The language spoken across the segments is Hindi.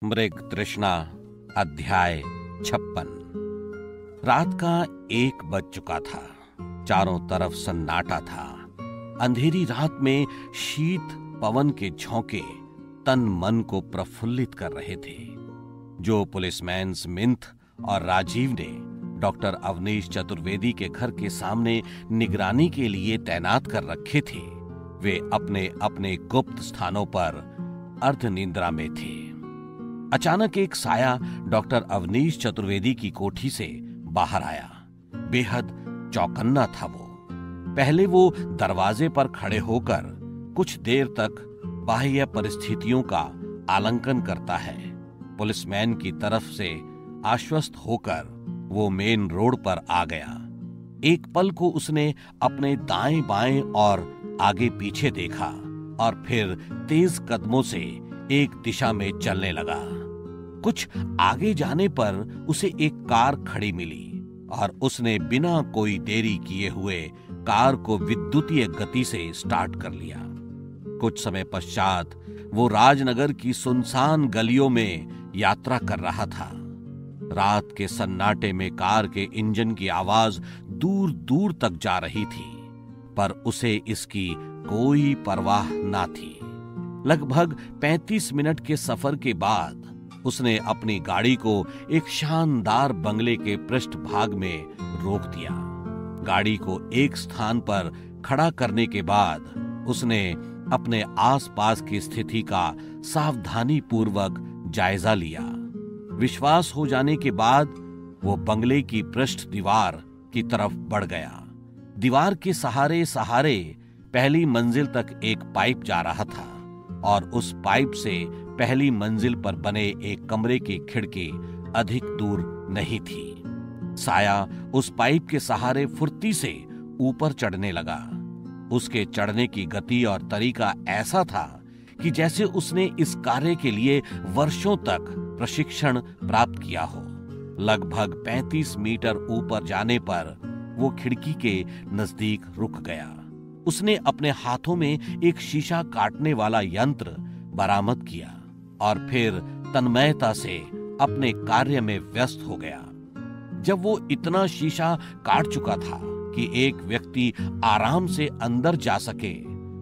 मृग तृष्णा अध्याय 56। रात का 1 बज चुका था। चारों तरफ सन्नाटा था। अंधेरी रात में शीत पवन के झोंके तन मन को प्रफुल्लित कर रहे थे। जो पुलिसमैन स्मिथ और राजीव ने डॉक्टर अवनीश चतुर्वेदी के घर के सामने निगरानी के लिए तैनात कर रखे थे, वे अपने अपने गुप्त स्थानों पर अर्धनिद्रा में थे। अचानक एक साया डॉक्टर अवनीश चतुर्वेदी की कोठी से बाहर आया। बेहद चौकन्ना था वो। पहले वो दरवाजे पर खड़े होकर कुछ देर तक बाह्य परिस्थितियों का आलंकन करता है। पुलिसमैन की तरफ से आश्वस्त होकर वो मेन रोड पर आ गया। एक पल को उसने अपने दाएं बाएं और आगे पीछे देखा और फिर तेज कदमों से एक दिशा में चलने लगा। कुछ आगे जाने पर उसे एक कार खड़ी मिली और उसने बिना कोई देरी किए हुए कार को विद्युतीय गति से स्टार्ट कर लिया। कुछ समय पश्चात वो राजनगर की सुनसान गलियों में यात्रा कर रहा था। रात के सन्नाटे में कार के इंजन की आवाज दूर दूर तक जा रही थी, पर उसे इसकी कोई परवाह ना थी। लगभग 35 मिनट के सफर के बाद उसने अपनी गाड़ी को एक शानदार बंगले के पृष्ठभाग में रोक दिया। गाड़ी को एक स्थान पर खड़ा करने के बाद उसने अपने आसपास की स्थिति का सावधानी पूर्वक जायजा लिया। विश्वास हो जाने के बाद वो बंगले की पृष्ठ दीवार की तरफ बढ़ गया। दीवार के सहारे सहारे पहली मंजिल तक एक पाइप जा रहा था और उस पाइप से पहली मंजिल पर बने एक कमरे की खिड़की अधिक दूर नहीं थी। साया उस पाइप के सहारे फुर्ती से ऊपर चढ़ने लगा। उसके चढ़ने की गति और तरीका ऐसा था कि जैसे उसने इस कार्य के लिए वर्षों तक प्रशिक्षण प्राप्त किया हो। लगभग 35 मीटर ऊपर जाने पर वो खिड़की के नजदीक रुक गया। उसने अपने हाथों में एक शीशा काटने वाला यंत्र बरामद किया और फिर तन्मयता से अपने कार्य में व्यस्त हो गया। जब वो इतना शीशा काट चुका था कि एक व्यक्ति आराम से अंदर जा सके,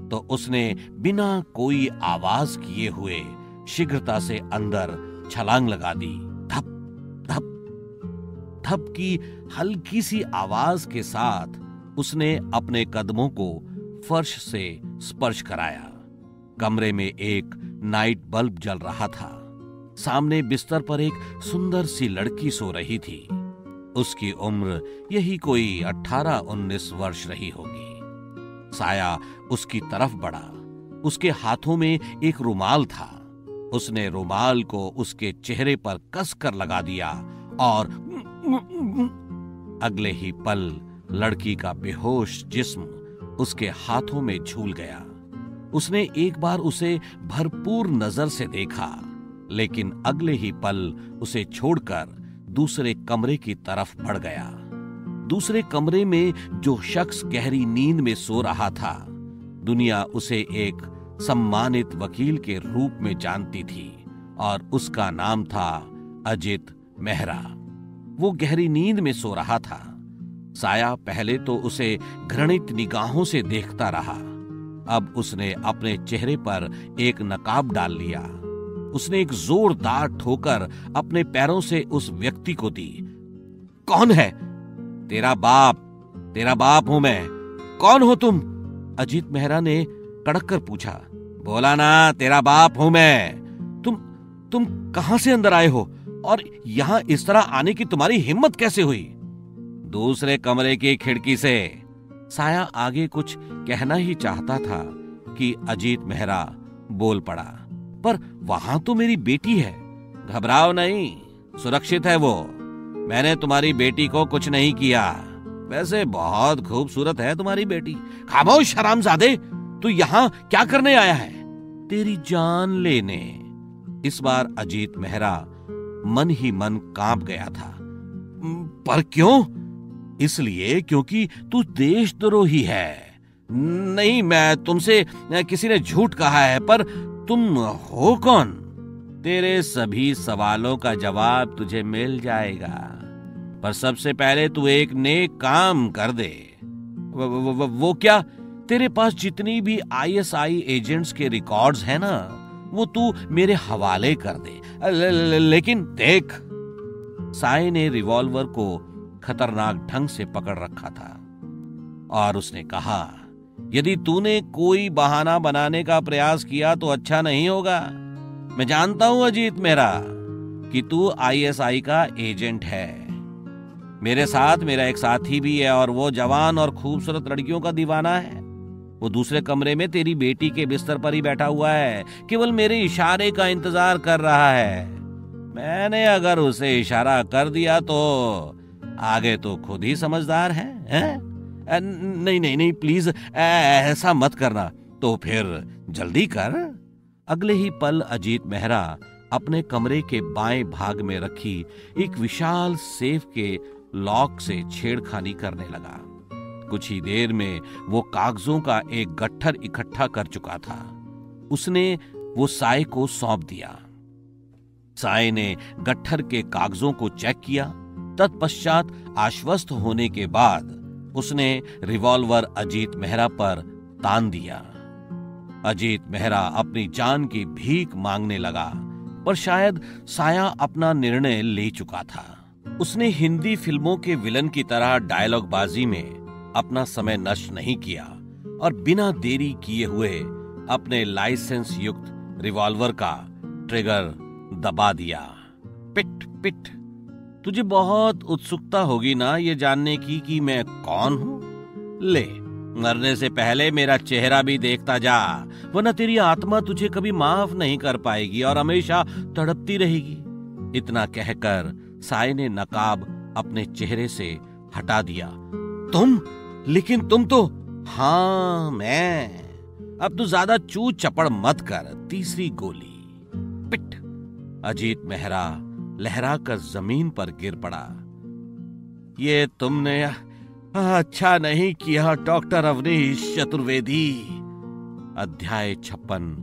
तो उसने बिना कोई आवाज किए हुए शीघ्रता से अंदर छलांग लगा दी। धप धप धप की हल्की सी आवाज के साथ उसने अपने कदमों को फर्श से स्पर्श कराया। कमरे में एक नाइट बल्ब जल रहा था। सामने बिस्तर पर एक सुंदर सी लड़की सो रही थी। उसकी उम्र यही कोई 18-19 वर्ष रही होगी। साया उसकी तरफ बढ़ा। उसके हाथों में एक रुमाल था। उसने रुमाल को उसके चेहरे पर कसकर लगा दिया और अगले ही पल लड़की का बेहोश जिस्म उसके हाथों में झूल गया। उसने एक बार उसे भरपूर नजर से देखा, लेकिन अगले ही पल उसे छोड़कर दूसरे कमरे की तरफ बढ़ गया। दूसरे कमरे में जो शख्स गहरी नींद में सो रहा था, दुनिया उसे एक सम्मानित वकील के रूप में जानती थी और उसका नाम था अजित मेहरा। वो गहरी नींद में सो रहा था। साया पहले तो उसे घृणित निगाहों से देखता रहा। अब उसने अपने चेहरे पर एक नकाब डाल लिया। उसने एक जोरदार ठोकर अपने पैरों से उस व्यक्ति को दी। कौन है? तेरा बाप हूं मैं। कौन हो तुम? अजीत मेहरा ने कड़क कर पूछा। बोला ना, तेरा बाप हूं मैं। तुम कहां से अंदर आए हो और यहां इस तरह आने की तुम्हारी हिम्मत कैसे हुई? दूसरे कमरे की खिड़की से। साया आगे कुछ कहना ही चाहता था कि अजीत मेहरा बोल पड़ा। पर वहां तो मेरी बेटी है। घबराओ नहीं, सुरक्षित है वो। मैंने तुम्हारी बेटी को कुछ नहीं किया। वैसे बहुत खूबसूरत है तुम्हारी बेटी। खामोश हरामजादे, तू यहाँ क्या करने आया है? तेरी जान लेने। इस बार अजीत मेहरा मन ही मन कांप गया था। पर क्यों? इसलिए क्योंकि तू देशद्रोही है। नहीं, मैं तुमसे किसी ने झूठ कहा है, पर तुम हो कौन? तेरे सभी सवालों का जवाब तुझे मिल जाएगा, पर सबसे पहले तू एक नेक काम कर दे। वो क्या? तेरे पास जितनी भी ISI एजेंट्स के रिकॉर्ड्स हैं ना, वो तू मेरे हवाले कर दे। लेकिन देख, साय ने रिवॉल्वर को खतरनाक ढंग से पकड़ रखा था और उसने कहा, यदि तूने कोई बहाना बनाने का प्रयास किया तो अच्छा नहीं होगा। मैं जानता हूं अजीत मेहरा कि तू ISI का एजेंट है। मेरे साथ मेरा एक साथी भी है और वो जवान और खूबसूरत लड़कियों का दीवाना है। वो दूसरे कमरे में तेरी बेटी के बिस्तर पर ही बैठा हुआ है, केवल मेरे इशारे का इंतजार कर रहा है। मैंने अगर उसे इशारा कर दिया तो आगे तो खुद ही समझदार है? नहीं नहीं नहीं, प्लीज ऐसा मत करना। तो फिर जल्दी कर। अगले ही पल अजीत मेहरा अपने कमरे के बाएं भाग में रखी एक विशाल सेफ के लॉक से छेड़खानी करने लगा। कुछ ही देर में वो कागजों का एक गट्ठर इकट्ठा कर चुका था। उसने वो साय को सौंप दिया। साय ने गट्ठर के कागजों को चेक किया। तत्पश्चात आश्वस्त होने के बाद उसने रिवॉल्वर अजीत मेहरा पर तान दिया। अजीत मेहरा अपनी जान की भीख मांगने लगा, पर शायद साया अपना निर्णय ले चुका था। उसने हिंदी फिल्मों के विलन की तरह डायलॉगबाजी में अपना समय नष्ट नहीं किया और बिना देरी किए हुए अपने लाइसेंस युक्त रिवॉल्वर का ट्रिगर दबा दिया। पिट पिट। तुझे बहुत उत्सुकता होगी ना ये जानने की कि मैं कौन हूं? ले, मरने से पहले मेरा चेहरा भी देखता जा, वरना तेरी आत्मा तुझे कभी माफ नहीं कर पाएगी और हमेशा तड़पती रहेगी। इतना कहकर साय ने नकाब अपने चेहरे से हटा दिया। तुम? लेकिन तुम तो। हाँ, मैं। अब तू ज्यादा चू चपड़ मत कर। तीसरी गोली। पिट। अजीत मेहरा लहराकर जमीन पर गिर पड़ा। ये तुमने अच्छा नहीं किया डॉक्टर अवनीश चतुर्वेदी। अध्याय 56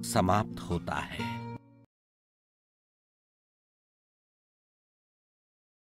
समाप्त होता है।